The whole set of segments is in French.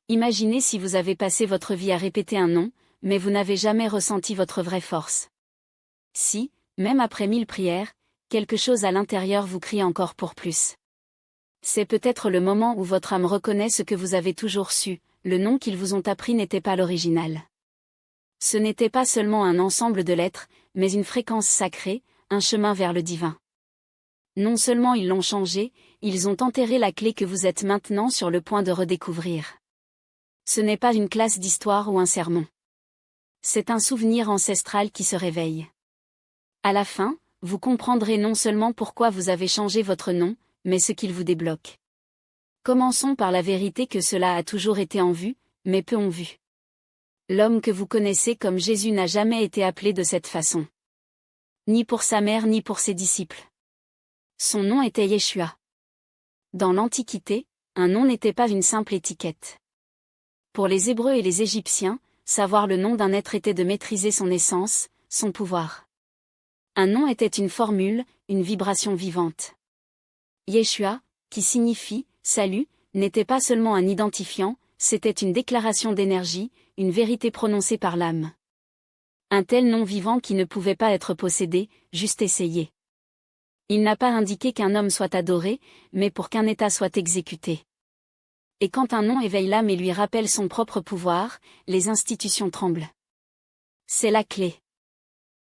Imaginez si vous avez passé votre vie à répéter un nom, mais vous n'avez jamais ressenti votre vraie force. Si, même après 1000 prières, quelque chose à l'intérieur vous crie encore pour plus. C'est peut-être le moment où votre âme reconnaît ce que vous avez toujours su, le nom qu'ils vous ont appris n'était pas l'original. Ce n'était pas seulement un ensemble de lettres, mais une fréquence sacrée, un chemin vers le divin. Non seulement ils l'ont changé, ils ont enterré la clé que vous êtes maintenant sur le point de redécouvrir. Ce n'est pas une classe d'histoire ou un sermon. C'est un souvenir ancestral qui se réveille. À la fin, vous comprendrez non seulement pourquoi vous avez changé votre nom, mais ce qu'il vous débloque. Commençons par la vérité que cela a toujours été en vue, mais peu ont vu. L'homme que vous connaissez comme Jésus n'a jamais été appelé de cette façon. Ni pour sa mère ni pour ses disciples. Son nom était Yeshua. Dans l'Antiquité, un nom n'était pas une simple étiquette. Pour les Hébreux et les Égyptiens, savoir le nom d'un être était de maîtriser son essence, son pouvoir. Un nom était une formule, une vibration vivante. Yeshua, qui signifie « salut », n'était pas seulement un identifiant, c'était une déclaration d'énergie, une vérité prononcée par l'âme. Un tel nom vivant qui ne pouvait pas être possédé, juste essayé. Il n'a pas indiqué qu'un homme soit adoré, mais pour qu'un état soit exécuté. Et quand un nom éveille l'âme et lui rappelle son propre pouvoir, les institutions tremblent. C'est la clé.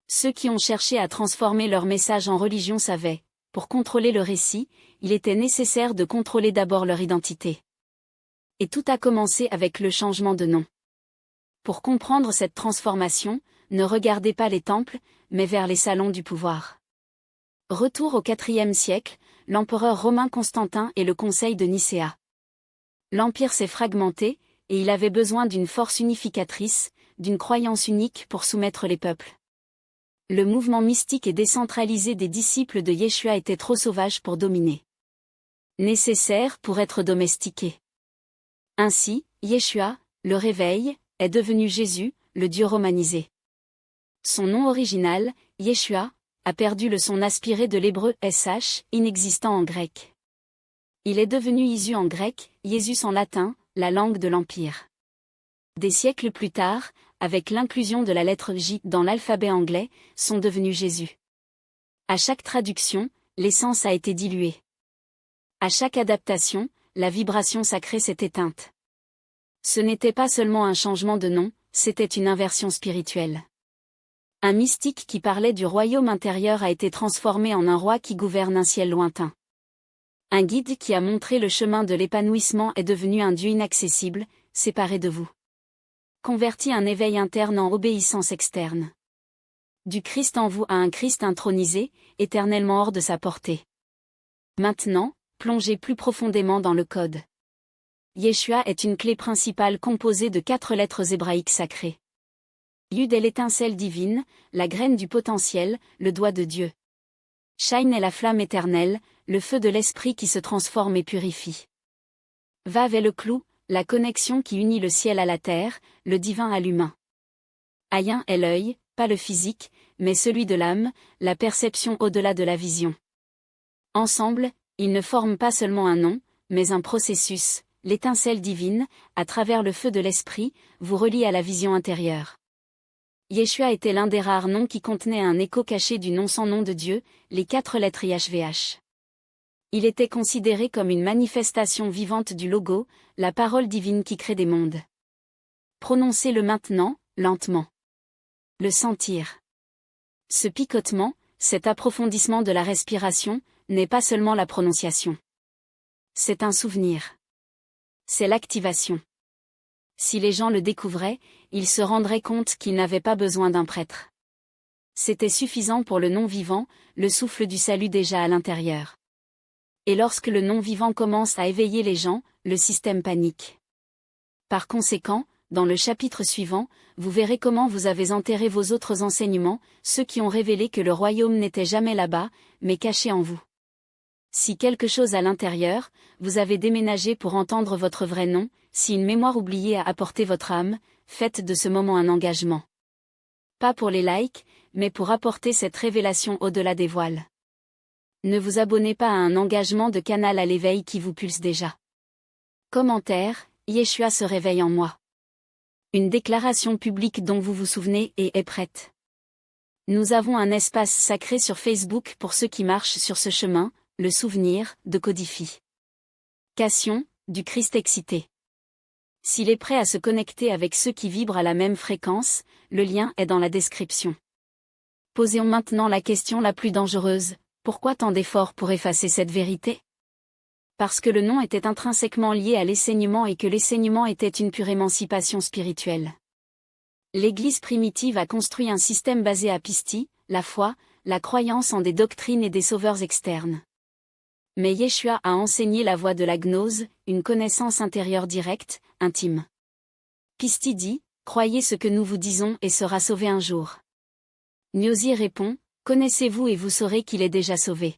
Ceux qui ont cherché à transformer leur message en religion savaient, pour contrôler le récit, il était nécessaire de contrôler d'abord leur identité. Et tout a commencé avec le changement de nom. Pour comprendre cette transformation, ne regardez pas les temples, mais vers les salons du pouvoir. Retour au IVe siècle, l'empereur romain Constantin et le conseil de Nicéa. L'empire s'est fragmenté, et il avait besoin d'une force unificatrice, d'une croyance unique pour soumettre les peuples. Le mouvement mystique et décentralisé des disciples de Yeshua était trop sauvage pour dominer. Nécessaire pour être domestiqué. Ainsi, Yeshua, le réveil, est devenu Jésus, le Dieu romanisé. Son nom original, Yeshua, a perdu le son aspiré de l'hébreu sh, inexistant en grec. Il est devenu Isu en grec, Iesus en latin, la langue de l'Empire. Des siècles plus tard, avec l'inclusion de la lettre J dans l'alphabet anglais, sont devenus Jésus. À chaque traduction, l'essence a été diluée. À chaque adaptation, la vibration sacrée s'est éteinte. Ce n'était pas seulement un changement de nom, c'était une inversion spirituelle. Un mystique qui parlait du royaume intérieur a été transformé en un roi qui gouverne un ciel lointain. Un guide qui a montré le chemin de l'épanouissement est devenu un Dieu inaccessible, séparé de vous. Converti un éveil interne en obéissance externe. Du Christ en vous à un Christ intronisé, éternellement hors de sa portée. Maintenant, plongez plus profondément dans le code. Yeshua est une clé principale composée de 4 lettres hébraïques sacrées. Yud est l'étincelle divine, la graine du potentiel, le doigt de Dieu. Shin est la flamme éternelle, le feu de l'esprit qui se transforme et purifie. Vav est le clou, la connexion qui unit le ciel à la terre, le divin à l'humain. Ayin est l'œil, pas le physique, mais celui de l'âme, la perception au-delà de la vision. Ensemble, ils ne forment pas seulement un nom, mais un processus, l'étincelle divine, à travers le feu de l'esprit, vous relie à la vision intérieure. Yeshua était l'un des rares noms qui contenait un écho caché du nom sans nom de Dieu, les 4 lettres YHVH. Il était considéré comme une manifestation vivante du logo, la parole divine qui crée des mondes. Prononcez-le maintenant, lentement. Le sentir. Ce picotement, cet approfondissement de la respiration, n'est pas seulement la prononciation. C'est un souvenir. C'est l'activation. Si les gens le découvraient, ils se rendraient compte qu'ils n'avaient pas besoin d'un prêtre. C'était suffisant pour le non-vivant, le souffle du salut déjà à l'intérieur. Et lorsque le non-vivant commence à éveiller les gens, le système panique. Par conséquent, dans le chapitre suivant, vous verrez comment vous avez enterré vos autres enseignements, ceux qui ont révélé que le royaume n'était jamais là-bas, mais caché en vous. Si quelque chose à l'intérieur, vous avez déménagé pour entendre votre vrai nom, si une mémoire oubliée a apporté votre âme, faites de ce moment un engagement. Pas pour les likes, mais pour apporter cette révélation au-delà des voiles. Ne vous abonnez pas à un engagement de canal à l'éveil qui vous pulse déjà. Commentaire, Yeshua se réveille en moi. Une déclaration publique dont vous vous souvenez et est prête. Nous avons un espace sacré sur Facebook pour ceux qui marchent sur ce chemin, le souvenir, de codification, du Christ excité. S'il est prêt à se connecter avec ceux qui vibrent à la même fréquence, le lien est dans la description. Posons maintenant la question la plus dangereuse, pourquoi tant d'efforts pour effacer cette vérité? Parce que le nom était intrinsèquement lié à l'esseignement et que l'esseignement était une pure émancipation spirituelle. L'Église primitive a construit un système basé à pistis, la foi, la croyance en des doctrines et des sauveurs externes. Mais Yeshua a enseigné la voie de la gnose, une connaissance intérieure directe, intime. Pistis dit, croyez ce que nous vous disons et sera sauvé un jour. Gnosi répond, connaissez-vous et vous saurez qu'il est déjà sauvé.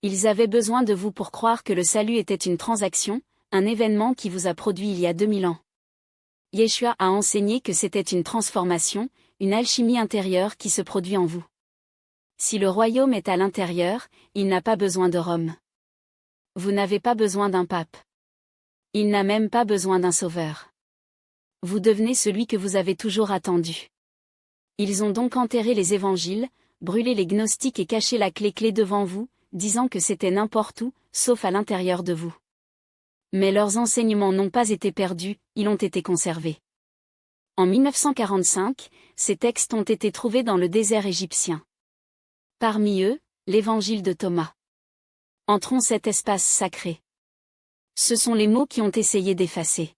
Ils avaient besoin de vous pour croire que le salut était une transaction, un événement qui vous a produit il y a 2000 ans. Yeshua a enseigné que c'était une transformation, une alchimie intérieure qui se produit en vous. Si le royaume est à l'intérieur, il n'a pas besoin de Rome. Vous n'avez pas besoin d'un pape. Il n'a même pas besoin d'un sauveur. Vous devenez celui que vous avez toujours attendu. Ils ont donc enterré les évangiles, brûlé les gnostiques et caché la clé devant vous, disant que c'était n'importe où, sauf à l'intérieur de vous. Mais leurs enseignements n'ont pas été perdus, ils ont été conservés. En 1945, ces textes ont été trouvés dans le désert égyptien. Parmi eux, l'évangile de Thomas. Entrons cet espace sacré. Ce sont les mots qui ont essayé d'effacer.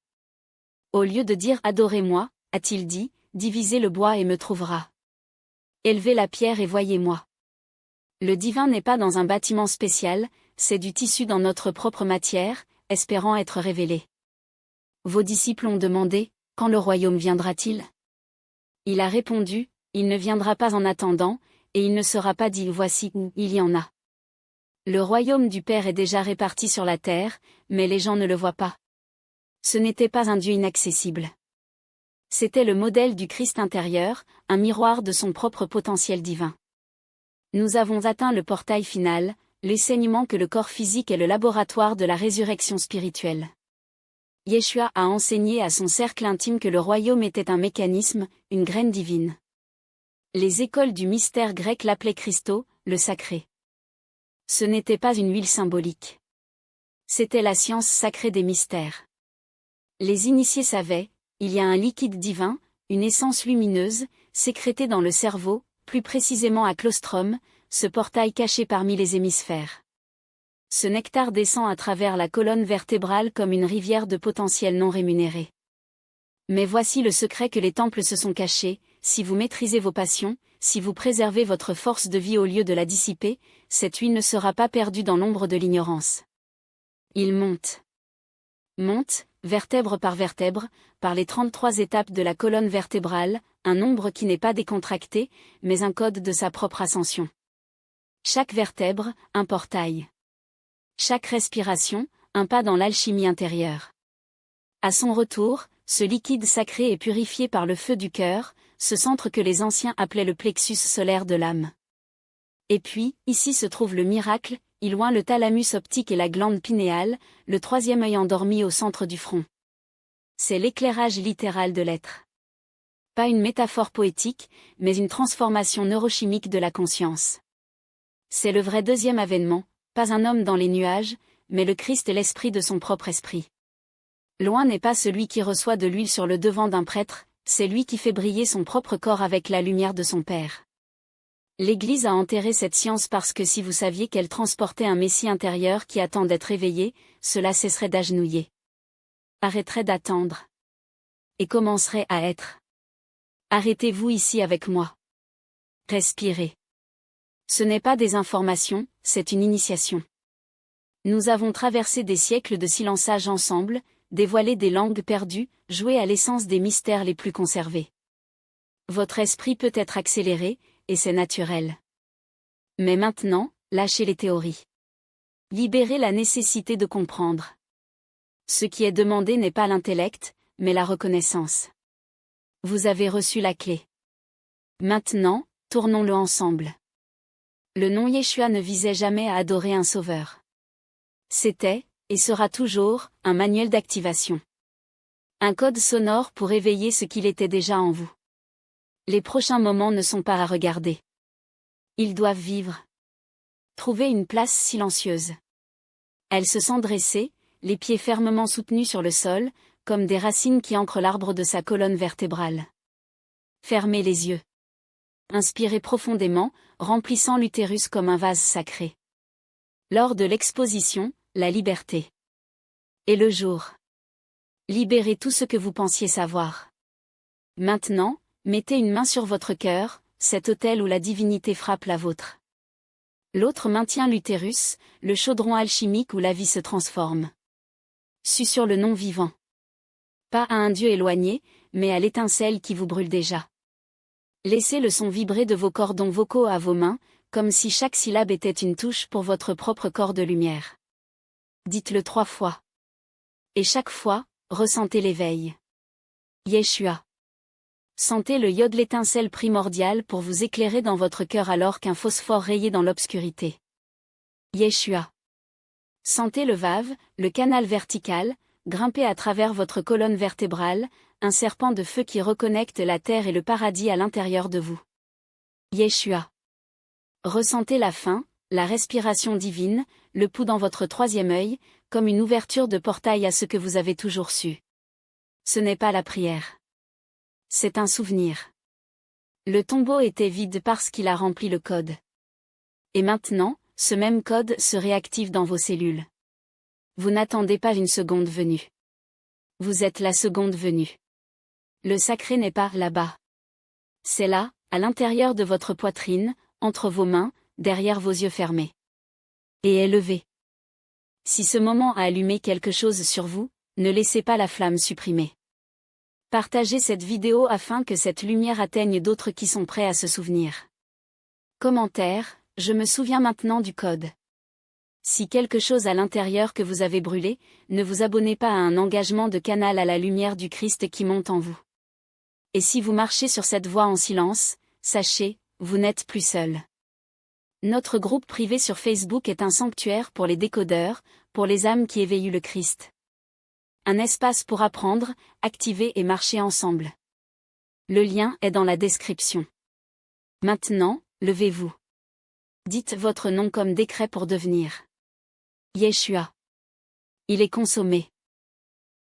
Au lieu de dire « Adorez-moi », a-t-il dit, « Divisez le bois et me trouvera. Élevez la pierre et voyez-moi. » Le divin n'est pas dans un bâtiment spécial, c'est du tissu dans notre propre matière, espérant être révélé. Vos disciples ont demandé, « Quand le royaume viendra-t-il » Il a répondu, « Il ne viendra pas en attendant, et il ne sera pas dit « Voici où il y en a ». Le royaume du Père est déjà réparti sur la terre, mais les gens ne le voient pas. Ce n'était pas un Dieu inaccessible. C'était le modèle du Christ intérieur, un miroir de son propre potentiel divin. Nous avons atteint le portail final, l'enseignement que le corps physique est le laboratoire de la résurrection spirituelle. Yeshua a enseigné à son cercle intime que le royaume était un mécanisme, une graine divine. Les écoles du mystère grec l'appelaient Christo, le sacré. Ce n'était pas une huile symbolique. C'était la science sacrée des mystères. Les initiés savaient, il y a un liquide divin, une essence lumineuse, sécrétée dans le cerveau, plus précisément à Clostrum, ce portail caché parmi les hémisphères. Ce nectar descend à travers la colonne vertébrale comme une rivière de potentiel non rémunéré. Mais voici le secret que les temples se sont cachés, si vous maîtrisez vos passions, si vous préservez votre force de vie au lieu de la dissiper, cette huile ne sera pas perdue dans l'ombre de l'ignorance. Il monte. Monte, vertèbre, par les 33 étapes de la colonne vertébrale, un nombre qui n'est pas décontracté, mais un code de sa propre ascension. Chaque vertèbre, un portail. Chaque respiration, un pas dans l'alchimie intérieure. À son retour, ce liquide sacré est purifié par le feu du cœur, ce centre que les anciens appelaient le plexus solaire de l'âme. Et puis, ici se trouve le miracle, il oint le thalamus optique et la glande pinéale, le troisième œil endormi au centre du front. C'est l'éclairage littéral de l'être. Pas une métaphore poétique, mais une transformation neurochimique de la conscience. C'est le vrai deuxième avènement, pas un homme dans les nuages, mais le Christ l'esprit de son propre esprit. Loin n'est pas celui qui reçoit de l'huile sur le devant d'un prêtre, c'est lui qui fait briller son propre corps avec la lumière de son Père. L'Église a enterré cette science parce que si vous saviez qu'elle transportait un Messie intérieur qui attend d'être éveillé, cela cesserait d'agenouiller. Arrêterait d'attendre. Et commencerait à être. Arrêtez-vous ici avec moi. Respirez. Ce n'est pas des informations, c'est une initiation. Nous avons traversé des siècles de silençage ensemble, dévoilé des langues perdues, joué à l'essence des mystères les plus conservés. Votre esprit peut être accéléré, et c'est naturel. Mais maintenant, lâchez les théories. Libérez la nécessité de comprendre. Ce qui est demandé n'est pas l'intellect, mais la reconnaissance. Vous avez reçu la clé. Maintenant, tournons-le ensemble. Le nom Yeshua ne visait jamais à adorer un sauveur. C'était, et sera toujours, un manuel d'activation. Un code sonore pour éveiller ce qu'il était déjà en vous. Les prochains moments ne sont pas à regarder. Ils doivent vivre. Trouvez une place silencieuse. Elle se sent dressée, les pieds fermement soutenus sur le sol, comme des racines qui ancrent l'arbre de sa colonne vertébrale. Fermez les yeux. Inspirez profondément, remplissant l'utérus comme un vase sacré. Lors de l'exposition, la liberté. Et le jour. Libérez tout ce que vous pensiez savoir. Maintenant, mettez une main sur votre cœur, cet autel où la divinité frappe la vôtre. L'autre maintient l'utérus, le chaudron alchimique où la vie se transforme. Su sur le non vivant. Pas à un Dieu éloigné, mais à l'étincelle qui vous brûle déjà. Laissez le son vibrer de vos cordons vocaux à vos mains, comme si chaque syllabe était une touche pour votre propre corps de lumière. Dites-le 3 fois. Et chaque fois, ressentez l'éveil. Yeshua. Sentez le iode, l'étincelle primordiale pour vous éclairer dans votre cœur alors qu'un phosphore rayait dans l'obscurité. Yeshua. Sentez le vave, le canal vertical, grimper à travers votre colonne vertébrale, un serpent de feu qui reconnecte la terre et le paradis à l'intérieur de vous. Yeshua. Ressentez la faim, la respiration divine, le pouls dans votre 3e œil, comme une ouverture de portail à ce que vous avez toujours su. Ce n'est pas la prière. C'est un souvenir. Le tombeau était vide parce qu'il a rempli le code. Et maintenant, ce même code se réactive dans vos cellules. Vous n'attendez pas une seconde venue. Vous êtes la seconde venue. Le sacré n'est pas là-bas. C'est là, à l'intérieur de votre poitrine, entre vos mains, derrière vos yeux fermés. Et élevé. Si ce moment a allumé quelque chose sur vous, ne laissez pas la flamme supprimer. Partagez cette vidéo afin que cette lumière atteigne d'autres qui sont prêts à se souvenir. Commentaire, je me souviens maintenant du code. Si quelque chose à l'intérieur que vous avez brûlé, ne vous abonnez pas à un engagement de canal à la lumière du Christ qui monte en vous. Et si vous marchez sur cette voie en silence, sachez, vous n'êtes plus seul. Notre groupe privé sur Facebook est un sanctuaire pour les décodeurs, pour les âmes qui éveillent le Christ. Un espace pour apprendre, activer et marcher ensemble. Le lien est dans la description. Maintenant, levez-vous. Dites votre nom comme décret pour devenir. Yeshua. Il est consommé.